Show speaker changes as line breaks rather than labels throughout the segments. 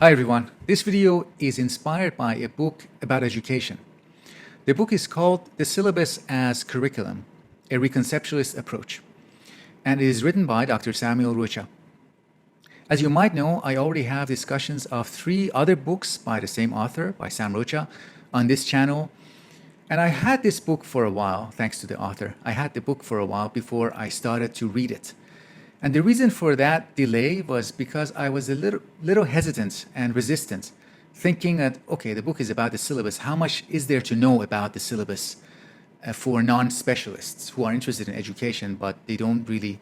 Hi everyone, this video is inspired by a book about education. The book is called The Syllabus as Curriculum, a Reconceptualist Approach, and it is written by Dr. Samuel Rocha. As you might know, I already have discussions of 3 other books by the same author, by Sam Rocha, on this channel, and I had this book for a while, thanks to the author. I had the book for a while before I started to read it. And the reason for that delay was because I was a little hesitant and resistant, thinking that, okay, the book is about the syllabus. How much is there to know about the syllabus for non-specialists who are interested in education, but they don't really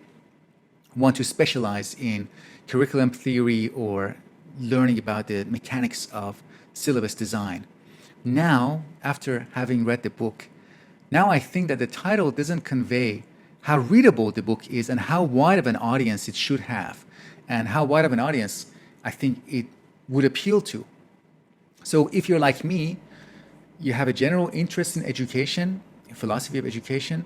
want to specialize in curriculum theory or learning about the mechanics of syllabus design? Now, after having read the book, now I think that the title doesn't convey how readable the book is and how wide of an audience it should have, and how wide of an audience I think it would appeal to. So if you're like me, you have a general interest in education, philosophy of education,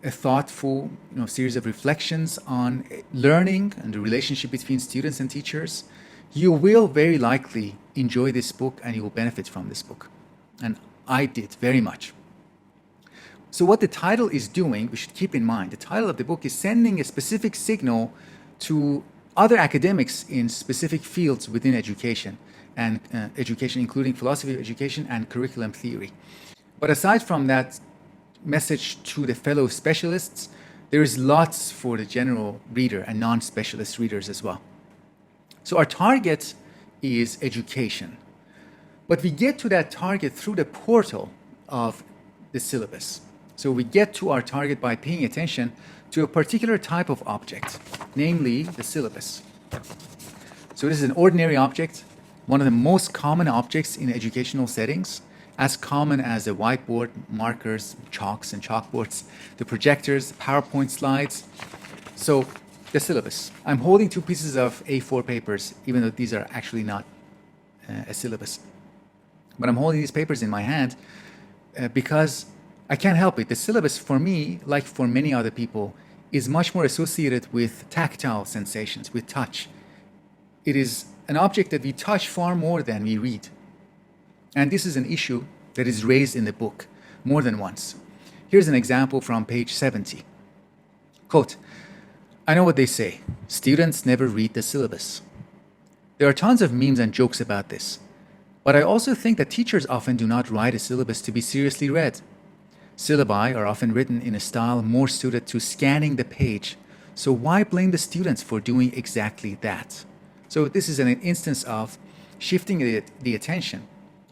a thoughtful series of reflections on learning and the relationship between students and teachers, you will very likely enjoy this book and you will benefit from this book. And I did very much. So what the title is doing, we should keep in mind, the title of the book is sending a specific signal to other academics in specific fields within education, and education including philosophy of education and curriculum theory. But aside from that message to the fellow specialists, there is lots for the general reader and non-specialist readers as well. So our target is education. But we get to that target through the portal of the syllabus. So we get to our target by paying attention to a particular type of object, namely the syllabus. So this is an ordinary object, one of the most common objects in educational settings, as common as a whiteboard, markers, chalks and chalkboards, the projectors, PowerPoint slides. So the syllabus. I'm holding 2 pieces of A4 papers, even though these are actually not a syllabus. But I'm holding these papers in my hand because I can't help it. The syllabus for me, like for many other people, is much more associated with tactile sensations, with touch. It is an object that we touch far more than we read. And this is an issue that is raised in the book more than once. Here's an example from page 70. Quote, "I know what they say. Students never read the syllabus. There are tons of memes and jokes about this. But I also think that teachers often do not write a syllabus to be seriously read. Syllabi are often written in a style more suited to scanning the page, so why blame the students for doing exactly that?" So this is an instance of shifting the attention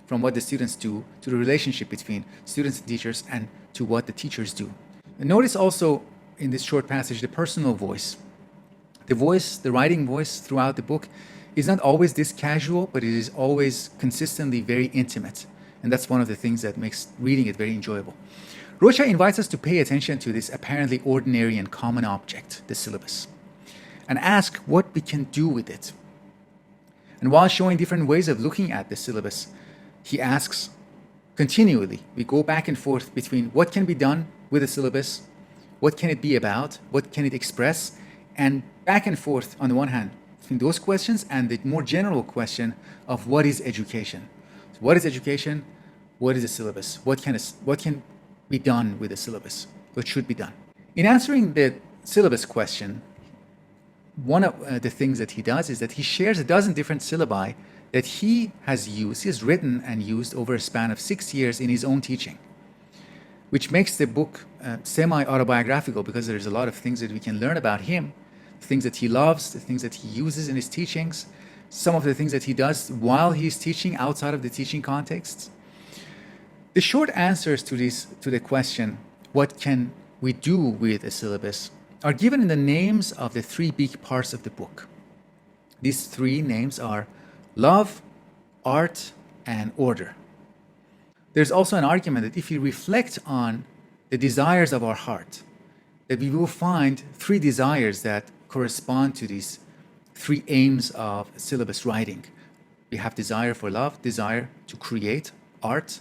from what the students do to the relationship between students and teachers and to what the teachers do. And notice also in this short passage the personal voice. The writing voice throughout the book is not always this casual, but it is always consistently very intimate. And that's one of the things that makes reading it very enjoyable. Rocha invites us to pay attention to this apparently ordinary and common object, the syllabus, and ask what we can do with it. And while showing different ways of looking at the syllabus, he asks continually, we go back and forth between what can be done with a syllabus, what can it be about, what can it express, and back and forth on the one hand between those questions and the more general question of what is education. So what is education? What is a syllabus? What can be done with a syllabus? What should be done? In answering the syllabus question, one of the things that he does is that he shares a dozen different syllabi that he has written and used over a span of 6 years in his own teaching, which makes the book semi-autobiographical because there's a lot of things that we can learn about him, things that he loves, the things that he uses in his teachings, some of the things that he does while he's teaching outside of the teaching contexts. The short answers to the question, what can we do with a syllabus, are given in the names of the 3 big parts of the book. These 3 names are love, art, and order. There's also an argument that if we reflect on the desires of our heart, that we will find 3 desires that correspond to these 3 aims of syllabus writing. We have desire for love, desire to create art,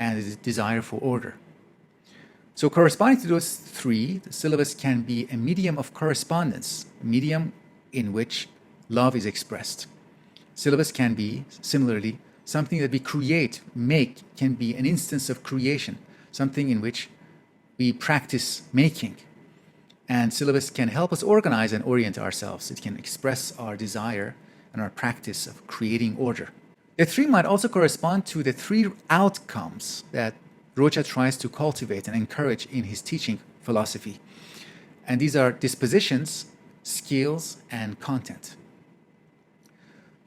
and a desire for order. So corresponding to those 3, the syllabus can be a medium of correspondence, a medium in which love is expressed. Syllabus can be, similarly, something that we create, make, can be an instance of creation, something in which we practice making. And syllabus can help us organize and orient ourselves. It can express our desire and our practice of creating order. The three might also correspond to the three outcomes that Rocha tries to cultivate and encourage in his teaching philosophy. And these are dispositions, skills, and content.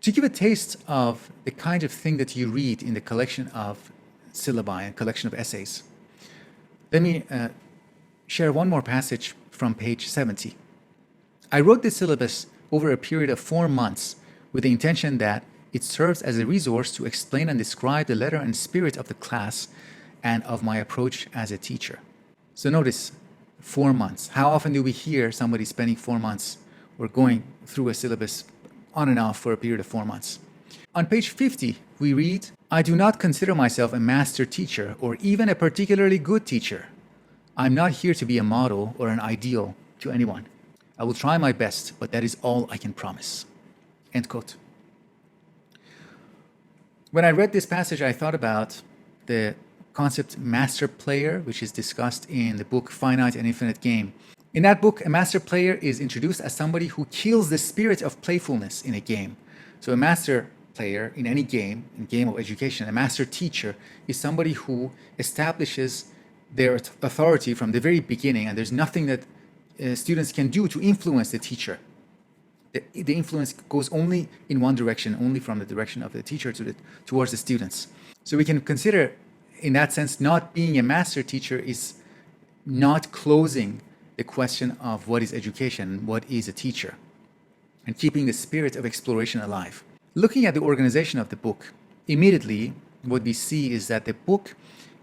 To give a taste of the kind of thing that you read in the collection of syllabi and collection of essays, let me share one more passage from page 70. I wrote this syllabus over a period of 4 months with the intention that it serves as a resource to explain and describe the letter and spirit of the class and of my approach as a teacher. So notice, 4 months. How often do we hear somebody spending 4 months or going through a syllabus on and off for a period of 4 months? On page 50, we read, I do not consider myself a master teacher or even a particularly good teacher. I'm not here to be a model or an ideal to anyone. I will try my best, but that is all I can promise. End quote. When I read this passage, I thought about the concept master player, which is discussed in the book Finite and Infinite Game. In that book, a master player is introduced as somebody who kills the spirit of playfulness in a game. So a master player in any game, in game of education, a master teacher is somebody who establishes their authority from the very beginning, and there's nothing that students can do to influence the teacher. The influence goes only in one direction, only from the direction of the teacher towards the students. So we can consider, in that sense, not being a master teacher is not closing the question of what is education, what is a teacher, and keeping the spirit of exploration alive. Looking at the organization of the book, immediately what we see is that the book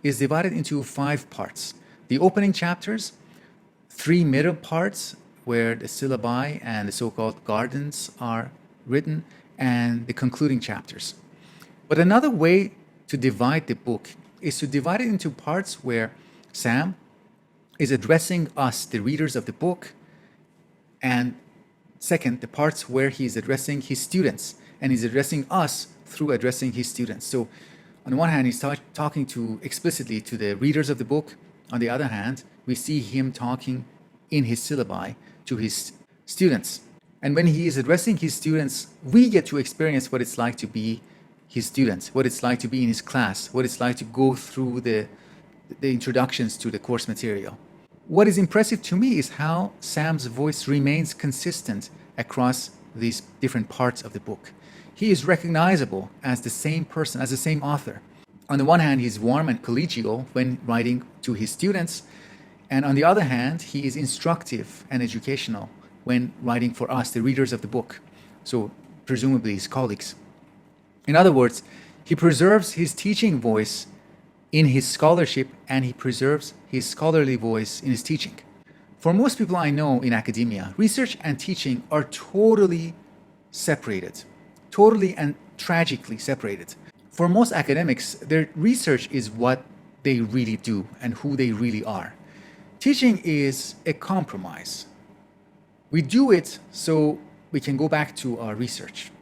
is divided into 5 parts. The opening chapters, 3 middle parts, where the syllabi and the so-called gardens are written, and the concluding chapters. But another way to divide the book is to divide it into parts where Sam is addressing us, the readers of the book, and second, the parts where he is addressing his students, and he's addressing us through addressing his students. So on the one hand, he's talking explicitly to the readers of the book. On the other hand, we see him talking in his syllabi to his students. And when he is addressing his students, we get to experience what it's like to be his students, what it's like to be in his class, what it's like to go through the introductions to the course material. What is impressive to me is how Sam's voice remains consistent across these different parts of the book. He is recognizable as the same person, as the same author. On the one hand, he's warm and collegial when writing to his students, and on the other hand, he is instructive and educational when writing for us, the readers of the book, so presumably his colleagues. In other words, he preserves his teaching voice in his scholarship, and he preserves his scholarly voice in his teaching. For most people I know in academia, research and teaching are totally separated, totally and tragically separated. For most academics, their research is what they really do and who they really are. Teaching is a compromise. We do it so we can go back to our research.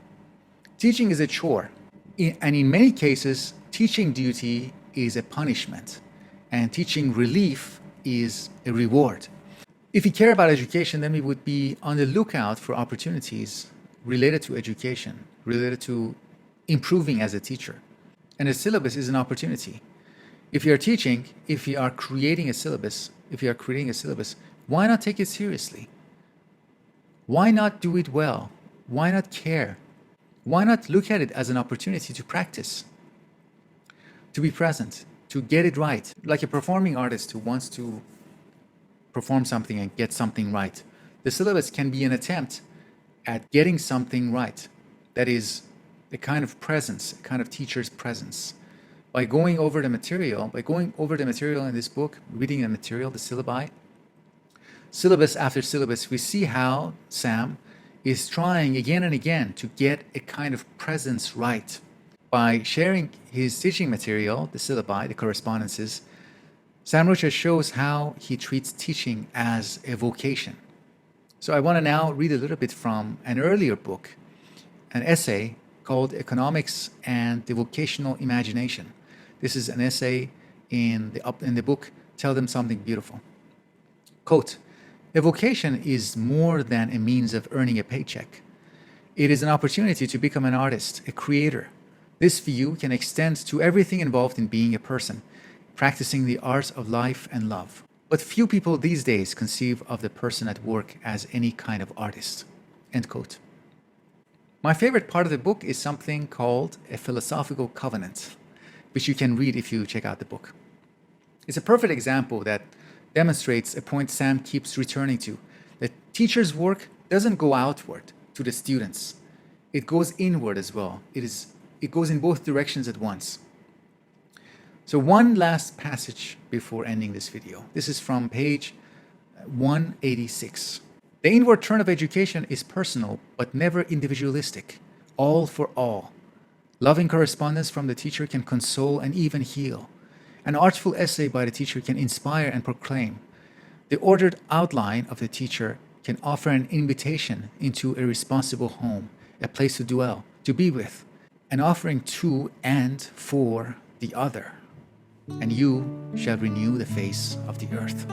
Teaching is a chore, and in many cases, teaching duty is a punishment, and teaching relief is a reward. If we care about education, then we would be on the lookout for opportunities related to education, related to improving as a teacher. And a syllabus is an opportunity. If you are teaching, if you are creating a syllabus, why not take it seriously? Why not do it well? Why not care? Why not look at it as an opportunity to practice, to be present, to get it right? Like a performing artist who wants to perform something and get something right. The syllabus can be an attempt at getting something right. That is a kind of presence, a kind of teacher's presence. By going over the material in this book, reading the material, the syllabi, syllabus after syllabus, we see how Sam is trying again and again to get a kind of presence right. By sharing his teaching material, the syllabi, the correspondences, Sam Rocha shows how he treats teaching as a vocation. So I want to now read a little bit from an earlier book, an essay called Economics and the Vocational Imagination. This is an essay in the book, Tell Them Something Beautiful. Quote, "A vocation is more than a means of earning a paycheck. It is an opportunity to become an artist, a creator. This view can extend to everything involved in being a person, practicing the art of life and love. But few people these days conceive of the person at work as any kind of artist." End quote. My favorite part of the book is something called a philosophical covenant, which you can read if you check out the book. It's a perfect example that demonstrates a point Sam keeps returning to. The teacher's work doesn't go outward to the students. It goes inward as well. It goes in both directions at once. So one last passage before ending this video. This is from page 186. "The inward turn of education is personal, but never individualistic. All for all. Loving correspondence from the teacher can console and even heal. An artful essay by the teacher can inspire and proclaim. The ordered outline of the teacher can offer an invitation into a responsible home, a place to dwell, to be with, an offering to and for the other. And you shall renew the face of the earth."